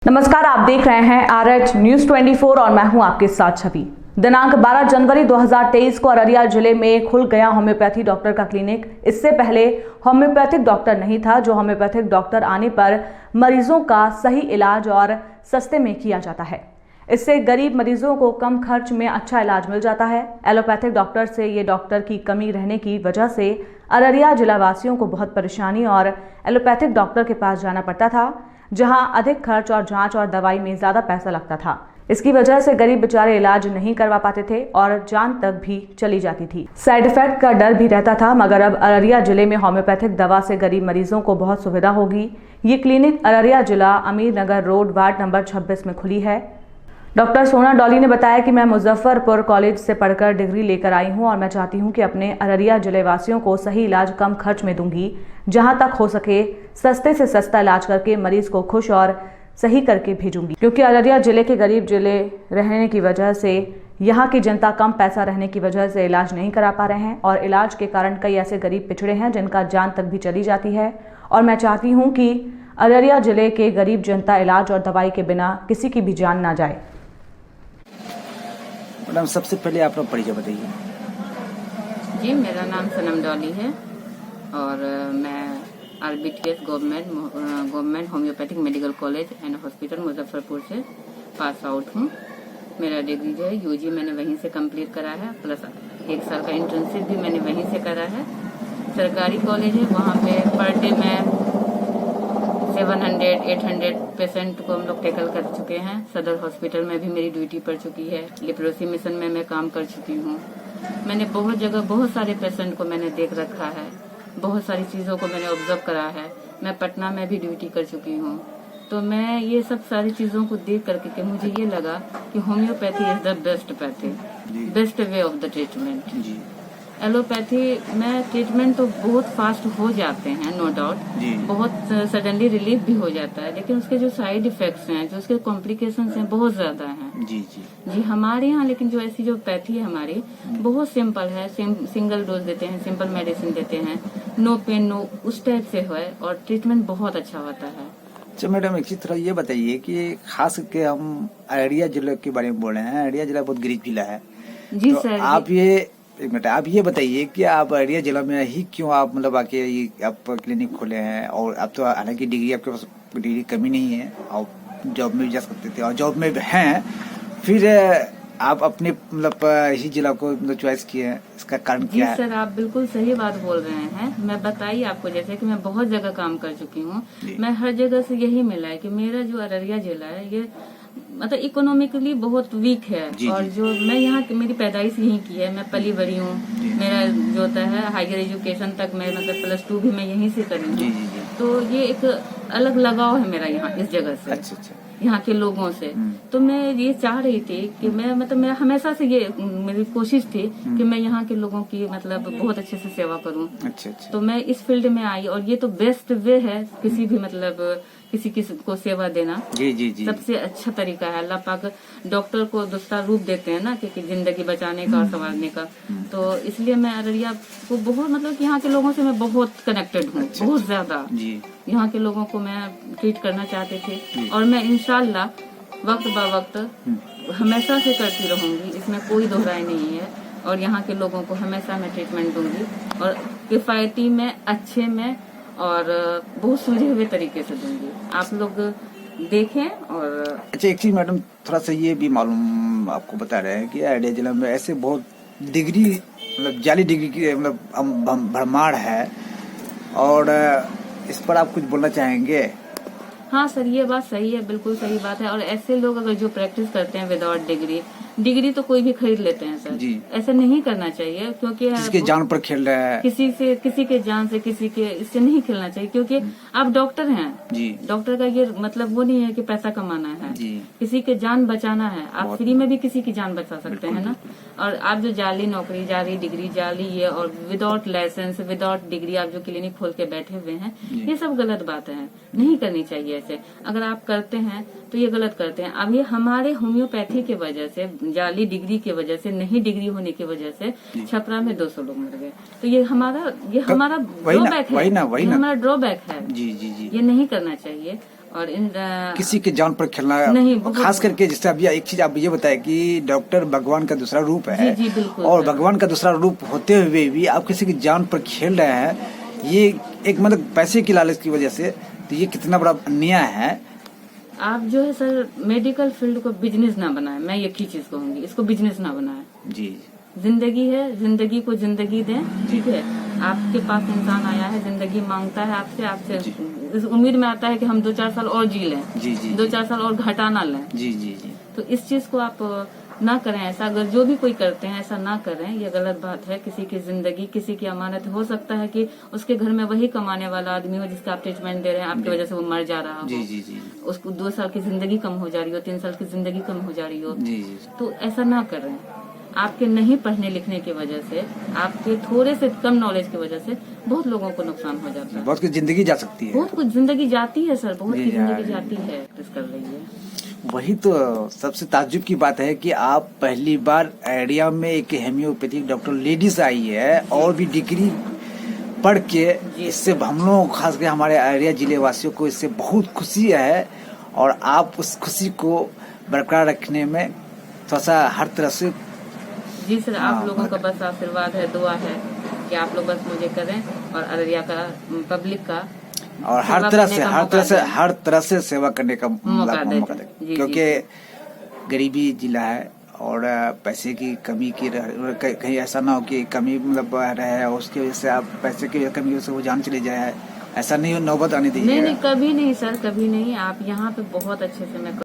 नमस्कार, आप देख रहे हैं RH न्यूज 24 और मैं हूं आपके साथ छवि। दिनांक 12 जनवरी 2023 को अररिया जिले में खुल गया होम्योपैथी डॉक्टर का क्लिनिक। इससे पहले होम्योपैथिक डॉक्टर नहीं था। जो होम्योपैथिक डॉक्टर आने पर मरीजों का सही इलाज और सस्ते में किया जाता है। इससे गरीब मरीजों को कम खर्च में अच्छा इलाज मिल जाता है। एलोपैथिक डॉक्टर से ये डॉक्टर की कमी रहने की वजह से अररिया जिला वासियों को बहुत परेशानी और एलोपैथिक डॉक्टर के पास जाना पड़ता था, जहां अधिक खर्च और जांच और दवाई में ज्यादा पैसा लगता था। इसकी वजह से गरीब बेचारे इलाज नहीं करवा पाते थे और जान तक भी चली जाती थी। साइड इफेक्ट का डर भी रहता था, मगर अब अररिया जिले में होम्योपैथिक दवा से गरीब मरीजों को बहुत सुविधा होगी। ये क्लिनिक अररिया जिला अमीर नगर रोड वार्ड नंबर 26 में खुली है। डॉक्टर सोना डॉली ने बताया कि मैं मुजफ्फरपुर कॉलेज से पढ़कर डिग्री लेकर आई हूं और मैं चाहती हूं कि अपने अररिया जिले वासियों को सही इलाज कम खर्च में दूंगी। जहां तक हो सके सस्ते से सस्ता इलाज करके मरीज को खुश और सही करके भेजूंगी, क्योंकि अररिया जिले के गरीब जिले रहने की वजह से यहाँ की जनता कम पैसा रहने की वजह से इलाज नहीं करा पा रहे हैं और इलाज के कारण कई ऐसे गरीब पिछड़े हैं जिनका जान तक भी चली जाती है। और मैं चाहती हूँ कि अररिया जिले के गरीब जनता इलाज और दवाई के बिना किसी की भी जान ना जाए। मैडम, सबसे पहले आप लोग परिचय बताइए। जी, मेरा नाम सनम डॉली है और मैं RBTS government homeopathic medical college and hospital Muzaffarpur से पास आउट हूँ। मेरा डिग्री जो है UG मैंने वहीं से कंप्लीट करा है, प्लस 1 साल का इंटर्नशिप भी मैंने वहीं से करा है। सरकारी कॉलेज है, वहाँ पे पर डे में 700-800 पेशेंट को हम लोग टेकल कर चुके हैं। सदर हॉस्पिटल में भी मेरी ड्यूटी पड़ चुकी है। लेप्रोसी मिशन में मैं काम कर चुकी हूँ। मैंने बहुत जगह बहुत सारे पेशेंट को मैंने देख रखा है, बहुत सारी चीज़ों को मैंने ऑब्जर्व करा है। मैं पटना में भी ड्यूटी कर चुकी हूँ। तो मैं ये सब सारी चीज़ों को देख करके कि मुझे ये लगा कि homeopathy is the best pathy, best way of the treatment. Allopathy में ट्रीटमेंट तो बहुत फास्ट हो जाते हैं, नो डाउट, बहुत सडनली रिलीफ भी हो जाता है, लेकिन उसके जो साइड इफेक्ट्स हैं, जो उसके कॉम्प्लिकेशंस हैं, बहुत ज्यादा हैं। जी हमारे यहाँ लेकिन जो ऐसी जो पैथी है हमारी बहुत सिंपल है। सिंगल डोज देते हैं, सिंपल मेडिसिन देते हैं, नो पेन नो, उस टाइप से है और ट्रीटमेंट बहुत अच्छा होता है। अच्छा मैडम, एक चीज थोड़ा ये बताइए कि खास करके हम अररिया जिले के बारे में बोल रहे हैं। अररिया जिला बहुत गरीब जिला है। जी तो सर, आप ये बताइए कि आप अररिया जिला में ही क्यों आप मतलब आके ये आप क्लिनिक खोले हैं? और आप तो हालांकि डिग्री आपके पास डिग्री कमी नहीं है, आप जॉब में भी जा सकते थे और जॉब में भी हैं, फिर आप अपने मतलब इसी जिला को मतलब चॉइस किए हैं, इसका कारण क्या है? सर, आप बिल्कुल सही बात बोल रहे हैं। मैं बताइए आपको, जैसे कि मैं बहुत जगह काम कर चुकी हूँ, मैं हर जगह से यही मिला है कि मेरा जो अररिया जिला है ये मतलब इकोनॉमिकली बहुत वीक है। और जो मैं यहाँ मेरी पैदाइश यहीं की है, मैं पली बड़ी हूँ। मेरा जो होता है हायर एजुकेशन तक मैं मतलब +2 भी मैं यहीं से करी हूँ। तो ये एक अलग लगाव है मेरा यहाँ इस जगह से। अच्छा। यहाँ के लोगों से। तो मैं ये चाह रही थी कि मैं मतलब मेरा हमेशा से ये मेरी कोशिश थी कि मैं यहाँ के लोगों की मतलब बहुत अच्छे से सेवा करूँ। अच्छा। तो मैं इस फील्ड में आई और ये तो बेस्ट वे है किसी भी मतलब किसी को सेवा देना। जी। सबसे अच्छा तरीका है। अल्लाह पाक डॉक्टर को दूसरा रूप देते हैं ना, कि जिंदगी बचाने का और संवारने का। तो इसलिए मैं अररिया को बहुत मतलब कि यहाँ के लोगों से मैं बहुत कनेक्टेड हूँ। बहुत ज्यादा यहाँ के लोगों को मैं ट्रीट करना चाहती थी और मैं इंशाल्लाह वक्त ब वक्त हमेशा से करती रहूंगी, इसमें कोई दोहराई नहीं है। और यहाँ के लोगों को हमेशा मैं ट्रीटमेंट दूंगी और किफायती में, अच्छे में और बहुत सुलझे हुए तरीके से दूंगी। आप लोग देखें। और अच्छा, एक चीज मैडम, थोड़ा सा ये भी मालूम आपको बता रहे हैं कि अररिया जिला में ऐसे बहुत डिग्री मतलब जाली डिग्री की मतलब भरमार है, और इस पर आप कुछ बोलना चाहेंगे? हाँ सर, ये बात सही है, बिल्कुल सही बात है। और ऐसे लोग अगर जो प्रैक्टिस करते हैं विदाउट डिग्री तो कोई भी खरीद लेते हैं सर। ऐसा नहीं करना चाहिए, क्योंकि किसी जान पर खेल रहा है, किसी के जान से, किसी के इससे नहीं खेलना चाहिए। क्योंकि आप डॉक्टर हैं जी। डॉक्टर का ये मतलब वो नहीं है कि पैसा कमाना है जी। किसी के जान बचाना है। आप फ्री में भी किसी की जान बचा सकते हैं ना। और आप जो जाली नौकरी, जाली डिग्री, जाली ये और विदाउट लाइसेंस, विदाउट डिग्री आप जो क्लिनिक खोल के बैठे हुए हैं, ये सब गलत बात है, नहीं करनी चाहिए ऐसे। अगर आप करते हैं तो ये गलत करते हैं। अब ये हमारे होम्योपैथी की वजह से, जाली डिग्री की वजह से, नहीं डिग्री होने की वजह से छपरा में 200 लोग मर गए। तो ये हमारा ड्रॉबैक है। हमारा ड्रॉबैक है जी। ये नहीं करना चाहिए। और इन किसी के जान पर खेलना नहीं, और बहुत- खास करके जैसे अभी एक चीज आप ये बताए कि डॉक्टर भगवान का दूसरा रूप है। जी, बिल्कुल और सर। भगवान का दूसरा रूप होते हुए भी आप किसी की जान पर खेल रहे हैं, ये एक मतलब पैसे की लालच की वजह से, तो ये कितना बड़ा अन्याय है। आप जो है सर मेडिकल फील्ड को बिजनेस ना बनाए, मैं एक ही चीज कहूंगी, इसको बिजनेस ना बनाए। जी जिंदगी है, जिंदगी को जिंदगी दें, ठीक है। आपके पास इंसान आया है, जिंदगी मांगता है आपसे इस उम्मीद में आता है कि हम 2-4 साल और जी लें, जी जी 2-4 साल और घटा ना लें। जी जी जी तो इस चीज को आप ना करें। ऐसा अगर जो भी कोई करते हैं ऐसा ना करें, ये गलत बात है। किसी की जिंदगी, किसी की अमानत, हो सकता है कि उसके घर में वही कमाने वाला आदमी हो जिसका आप ट्रीटमेंट दे रहे हैं, आपकी वजह से वो मर जा रहा जी हो, जी जी उसको 2 साल की जिंदगी कम हो जा रही हो, 3 साल की जिंदगी कम हो जा रही हो। जी जी तो ऐसा ना करें। आपके नहीं पढ़ने लिखने की वजह से, आपके थोड़े से कम नॉलेज की वजह से बहुत लोगों को नुकसान हो जाता है। बहुत की जिंदगी जा सकती है। बहुत कुछ जिंदगी जाती है सर, बहुत जी, की जा जिंदगी रही है। जाती है। प्रैक्टिस कर रही है। वही तो सबसे ताज्जुब की बात है कि आप पहली बार एरिया में एक होम्योपैथिक डॉक्टर लेडीज आई है और भी डिग्री पढ़ के। इससे हम लोग खास कर हमारे एरिया जिले वासियों को इससे बहुत खुशी है, और आप उस खुशी को बरकरार रखने में थोड़ा सा हर तरह से जी सर, हाँ, आप लोगों का बस आशीर्वाद है, दुआ है कि आप लोग बस मुझे करें और अररिया का पब्लिक का और सेवा करने का मौका दें। हर तरह से सेवा करने का मौका दें। मौका दें, जी, क्योंकि गरीबी जिला है और पैसे की कमी की कहीं ऐसा ना हो कि कमी मतलब रहे और उसकी वजह से आप पैसे की कमी वजह से वो जान चली जाए, ऐसा नहीं नौबत आने नहीं दीजिए। नहीं, कभी नहीं सर, कभी नहीं। आप यहाँ पे बहुत अच्छे से मैं